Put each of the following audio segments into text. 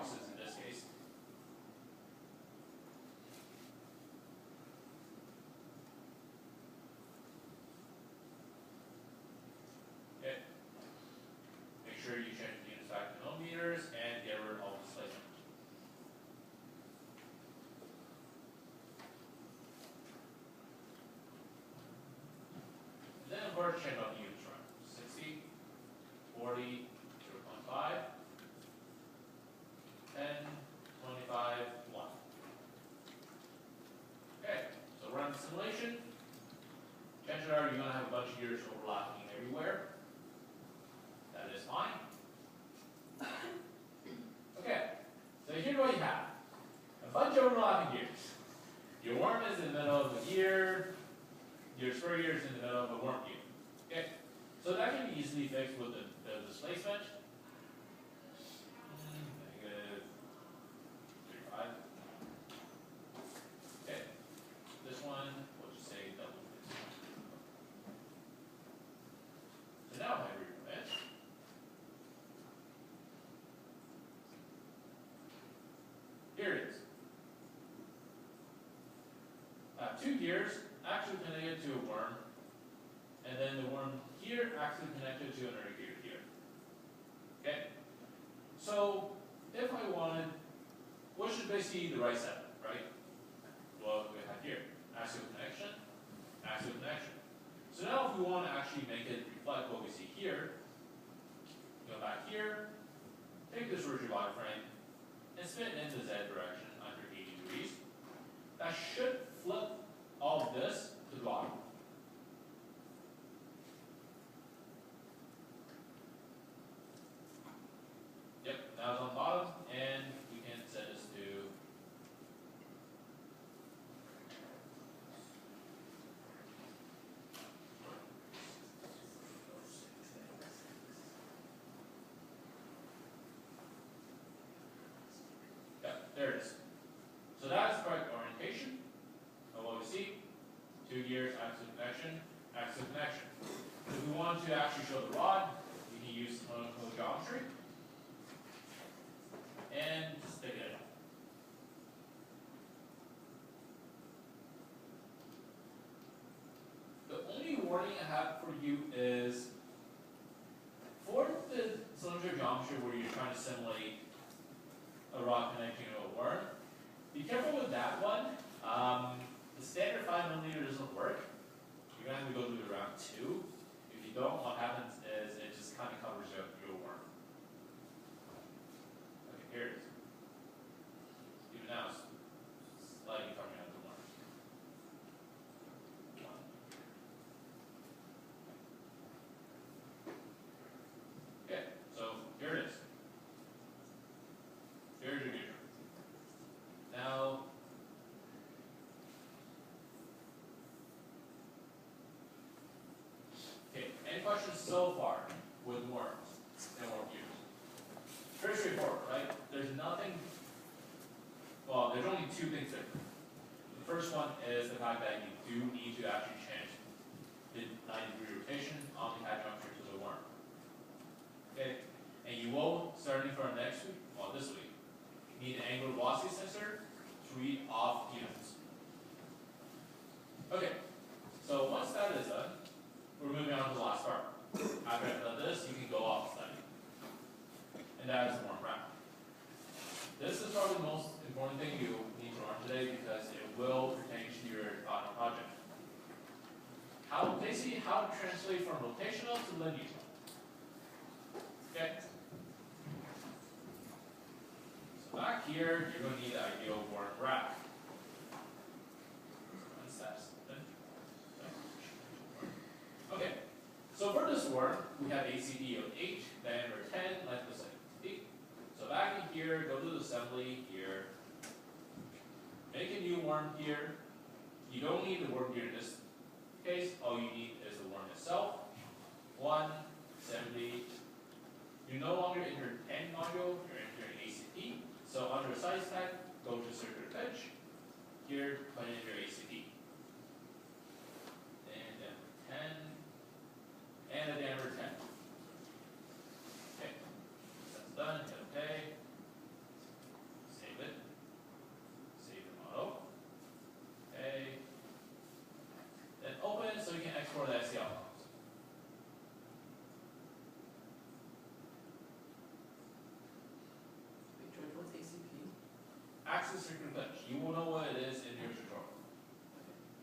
boxes in this case. Okay. Make sure you change the units back to millimeters and get rid of all displacement. And then of course change out the units, right? 60, 40, 0.5, 10, 25, 1. Okay, so run the simulation. Chances are you're going to have a bunch of gears overlapping everywhere. That is fine. Okay, so here's what you have. A bunch of overlapping gears. Your worm is in the middle of the gear. Your spur gear is in the middle of a worm gear. Okay, so that can be easily fixed with the displacement. -35. Okay, this one, we'll just say double. So now if I recommit, here it is. Two gears actually connected to a worm, and then the worm here actually connected to another gear here. Okay? So if I wanted, what should basically be the right setup, right? Well, we have here, axial connection, axial connection. So now if we want to actually make it reflect what we see here, go back here, take this rigid body frame, and spin it in the Z direction under 80 degrees. That should flip all of this to the bottom. Yep, now it's on the bottom, and we can set this to there it is. So that is the correct orientation of what we see. Two gears, axial connection, axial connection. If we want to actually show the rod, we can use canonical geometry and stick it up. The only warning I have for you is for the cylindrical geometry where you're trying to simulate a rod connecting to a worm, be careful with that one. The standard 5mm doesn't work. You're going to have to go through the round 2. If you don't, what happens is it just kind of covers your worm. Okay, here it is. Even now, it's slightly covering out the worm. Okay, so here it is. Here's your gear. Now, okay, any questions so far with worms and worm gears? Very straightforward, right? There's nothing, well, there's only two things different. The first one is the fact that you do need to actually change the 90-degree rotation on the head geometry to the worm. Okay, and you will, starting from next week, well, this week, need an angular velocity sensor to read off units. Okay, so once that is done, we're moving on to the last part. After I've done this, you can go off study. And that is the worm wrap. This is probably the most important thing you need to learn today because it will pertain to your final project. Basically how to translate from rotational to linear. Okay. So back here, you're going to need the ideal worm wrap. Okay. So for this worm, we have ACD of 8, diameter 10, length of 7 feet. So back in here, go to the assembly here. Make a new worm gear. You don't need the worm gear in this case. All you need is the worm itself. 170. You're no longer in your end module, you're in your ACP. So under size tag, go to circular pitch. Here, put in your ACP. And then 10. And a diameter 10. Okay. That's done. Hit OK. axis circumflex. You will know what it is in your tutorial.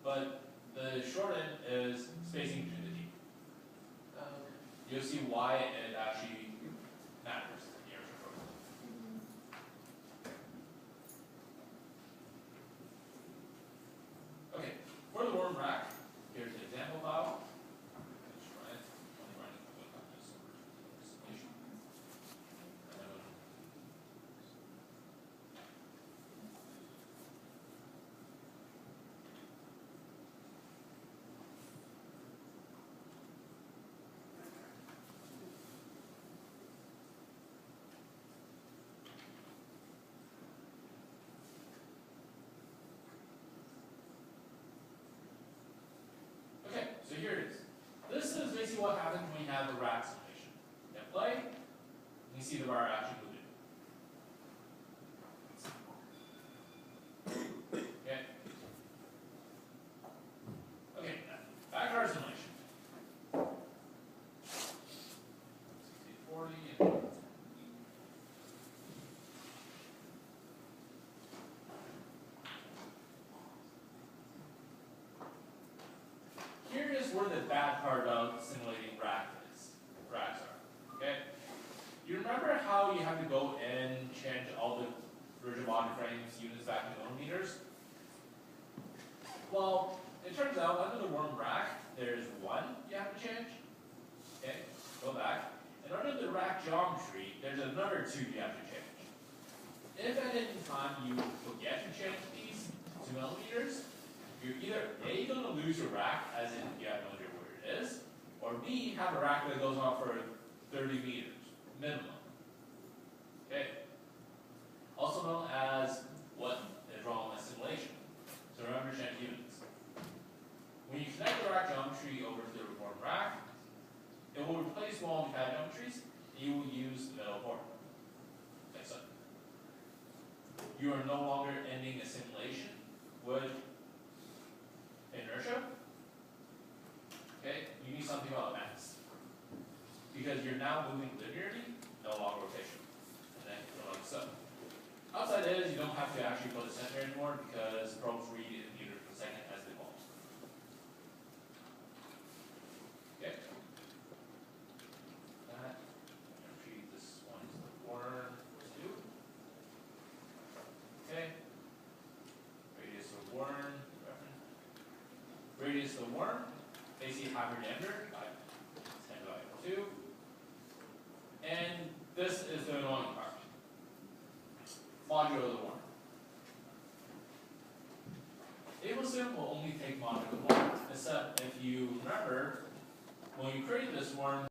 But the short end is spacing between the teeth. You'll see why it actually matters in your tutorial. Okay, for the worm rack, here's the example file. Let's run it. Only running this simulation. Okay, so here it is. This is basically what happens when you have a rack simulation. You hit play, and you see the bar actually moving. Okay. Okay, back to our simulation. 60-40 and here is where the bad part about simulating racks are. Okay? You remember how you have to go and change all the version body frames units back to millimeters? Well, it turns out under the worm rack, there's one you have to change. Okay, go back. And under the rack geometry, there's another two you have to change. If at any time you forget to change these to millimeters, you're either A, going to lose your rack, as in you have no idea where it is, or B, have a rack that goes on for 30 meters, minimum. Okay? Also known as what is wrong with simulation. So remember, change units. When you connect the rack geometry over to the reform rack, it will replace one of the pad geometries, and you will use the middle port. Like so. You are no longer ending a simulation with inertia. Okay, you need something about mass. Because you're now moving linearly, no longer rotation. And then go like so. Outside is you don't have to actually put a center anymore because probes read in meters per second as they fall. Okay. That. I'm going to treat this one as the worm equals 2. Okay. Radius of worm. Radius of the worm, basically half your diameter, 10 by 2. And this is the annoying part. Modulo of the worm. AbleSim will only take modulo of the worm, except if you remember, when you created this worm,